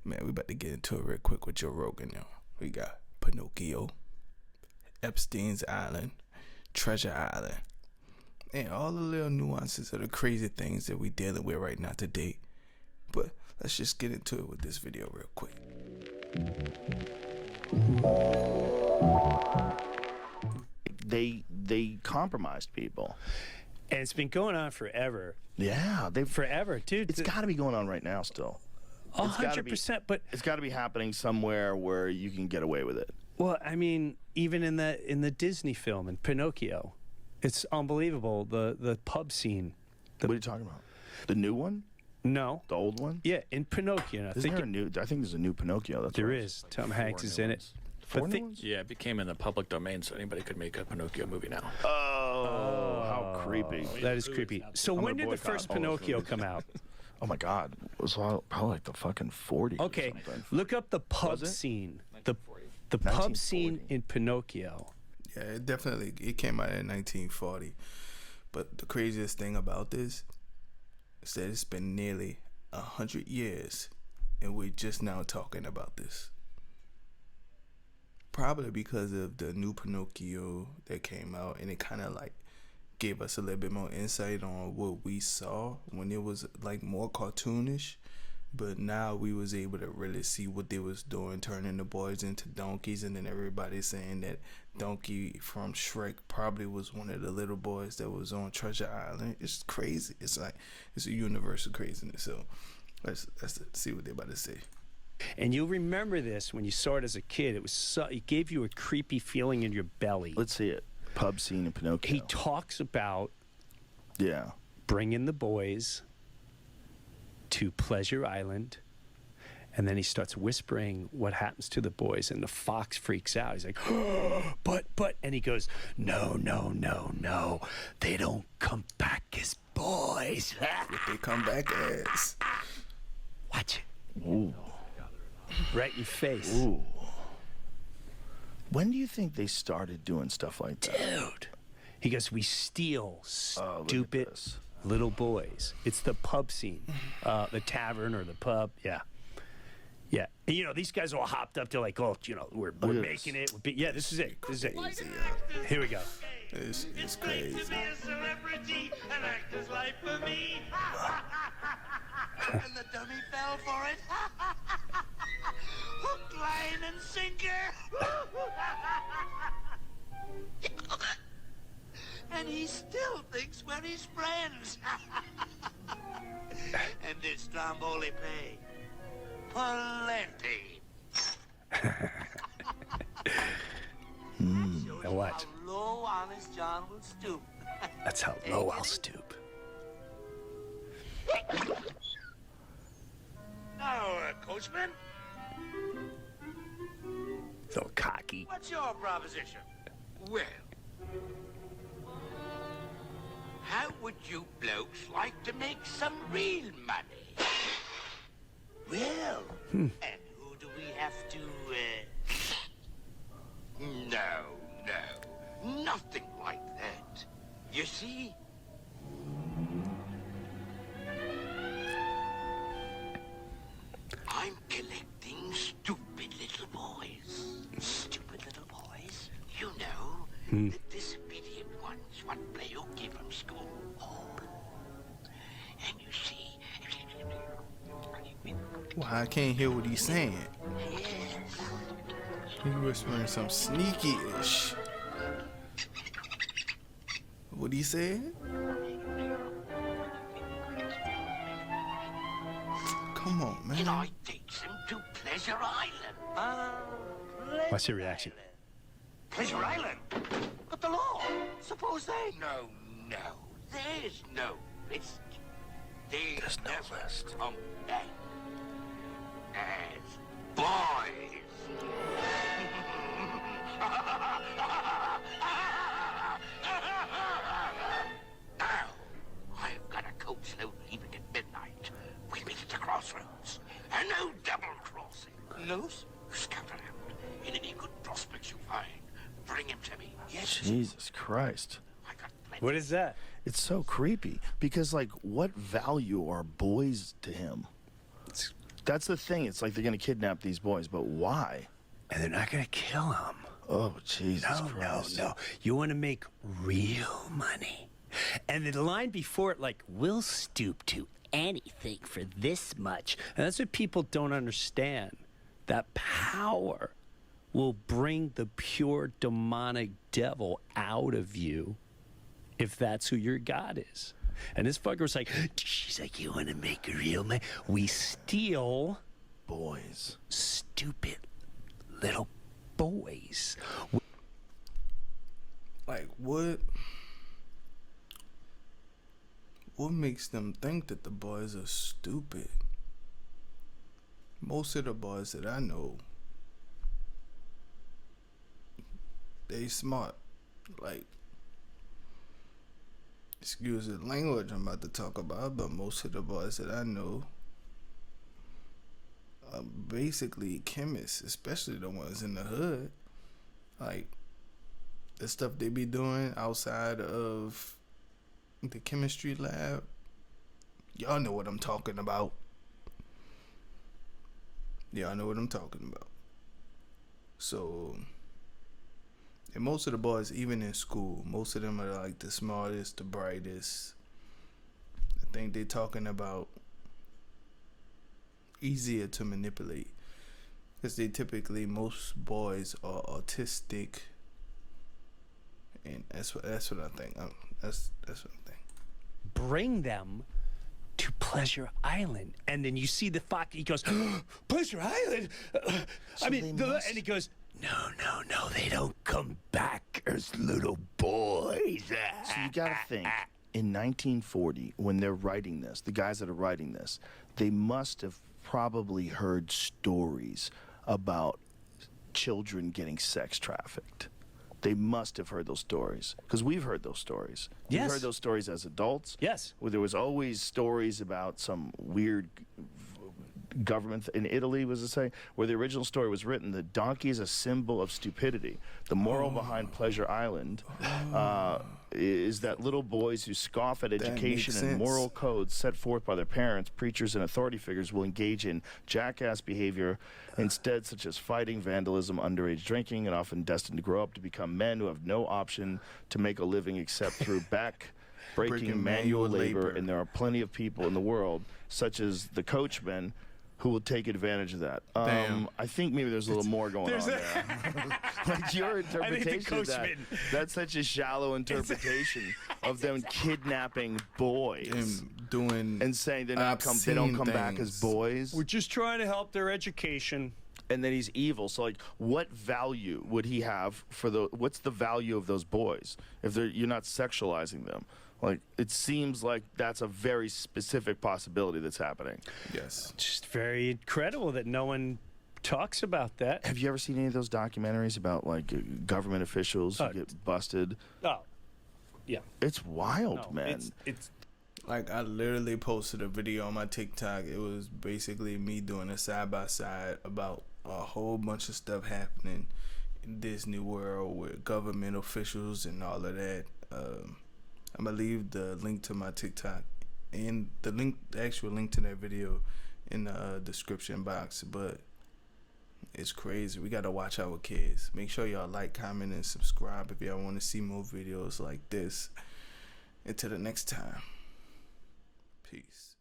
Man, we about to get into it real quick with Joe Rogan now. We got Pinocchio, Epstein's Island, Treasure Island, and all the little nuances of the crazy things that we dealing with right now today. But let's just get into it with this video real quick. They compromised people. And it's been going on forever. Yeah, they've Forever, dude. It's got to be going on right now still. 100%, but It's got to be happening somewhere where you can get away with it. well, I mean, even in the Disney film in Pinocchio, it's unbelievable the pub scene. What are you talking about? The new one? No. The old one? Yeah, in Pinocchio. I think there's a new Pinocchio. That's There what is. Tom Hanks is in it. Four But new ones? Yeah, it became in the public domain, so anybody could make a Pinocchio movie now. Oh, how creepy. That is creepy. So when did the boycott first all those Pinocchio movies. come out? Oh my God. It was probably like the fucking 40s Okay, or something. look up the pub Was it? scene. The pub scene 1940. in Pinocchio. Yeah, it came out in 1940. But the craziest thing about this is that it's been nearly 100 years and we're just now talking about this. Probably because of the new Pinocchio that came out, and it kind of like gave us a little bit more insight on what we saw when it was like more cartoonish. But now we was able to really see what they was doing, turning the boys into donkeys, and then everybody saying that Donkey from Shrek probably was one of the little boys that was on Treasure Island. It's crazy. It's like it's a universal craziness. So let's see what they're about to say. And you'll remember this when you saw it as a kid. It gave you a creepy feeling in your belly. Let's see it. Pub scene in Pinocchio. He talks about Yeah. bringing the boys to Pleasure Island, and then he starts whispering what happens to the boys, and the fox freaks out. He's like, oh, but, and he goes, no, they don't come back as boys. What they come back as. Watch it. Ooh. Right in your face. Ooh. When do you think they started doing stuff like that? Dude. He goes, we steal Oh, look at stupid this. little boys. It's the pub scene, the tavern or the pub. Yeah. Yeah. And, you know, these guys all hopped up to like, oh, you know, we're at making it. Yeah, this is it. This is it. Crazy, Here we go. It's crazy. And the dummy fell for it. Hook, line, and sinker. And he still thinks we're his friends. And did Stromboli pay? Plenty. Now watch. How low Honest John will stoop. That's how low I'll stoop. Now, coachman, So cocky. what's your proposition? Well, how would you blokes like to make some real money? Well, and who do we have to, No, nothing like that. You see? I'm collecting stupid little boys. Stupid little boys? You know, the disobedient ones what play hooky from school. And you see... Well, I can't hear what he's saying. Yes. He whispering some sneaky-ish. What he said? Come on, And man. I takes him to Pleasure Island. What's your reaction? Pleasure Island? But the law. Suppose they... No. There's no risk. There's no risk. Come back as boys. Now, I've got a coach load leaving at midnight. We meet at the crossroads. And no double crossing. No? Scout around. In any good prospects you find, bring him to me. Yes. Jesus Christ. I got plenty. What is that? It's so creepy because, like, what value are boys to him? That's the thing. It's like they're going to kidnap these boys, but why? And they're not going to kill them. Oh, Jesus Christ. No. You want to make real money. And the line before it, like, we'll stoop to anything for this much. And that's what people don't understand. That power will bring the pure demonic devil out of you if that's who your God is. And this fucker was like, she's like, you want to make a real man? We steal Boys. stupid little boys. Like, what makes them think that the boys are stupid? Most of the boys that I know, they smart. Like, excuse the language I'm about to talk about, but most of the boys that I know are basically chemists, especially the ones in the hood. Like, the stuff they be doing outside of the chemistry lab, y'all know what I'm talking about. Y'all know what I'm talking about. So, and most of the boys, even in school, most of them are like the smartest, the brightest. I think they're talking about easier to manipulate, because they typically, most boys are autistic, and that's what I think. That's what I think. Bring them to Pleasure Island. And then you see the fuck, he goes, Pleasure Island? So and he goes, no, they don't come back as little boys. So you got to think, in 1940, when they're writing this, the guys that are writing this, they must have probably heard stories about children getting sex trafficked. They must have heard those stories, because we've heard those stories. Yes. We've heard those stories as adults. Yes. Where there was always stories about some weird government in Italy, was it say, where the original story was written, the donkey is a symbol of stupidity. The moral behind Pleasure Island is that little boys who scoff at education and moral codes set forth by their parents, preachers, and authority figures will engage in jackass behavior instead, such as fighting, vandalism, underage drinking, and often destined to grow up to become men who have no option to make a living except through breaking manual labor. And there are plenty of people in the world, such as the coachmen, who will take advantage of that. I think maybe there's a little more going on there. Like your interpretation of that's such a shallow interpretation of them kidnapping boys and saying they don't come back as boys. We're just trying to help their education. And then he's evil. So, like, what value would he have for what's the value of those boys if you're not sexualizing them? Like, it seems like that's a very specific possibility that's happening. Yes. Just very incredible that no one talks about that. Have you ever seen any of those documentaries about, like, government officials who get busted? Oh, yeah. It's wild, man. It's like, I literally posted a video on my TikTok. It was basically me doing a side-by-side about a whole bunch of stuff happening in Disney World with government officials and all of that. I'm gonna leave the link to my TikTok and the actual link to that video in the description box. But it's crazy. We gotta watch our kids. Make sure y'all like, comment, and subscribe if y'all want to see more videos like this. Until the next time, peace.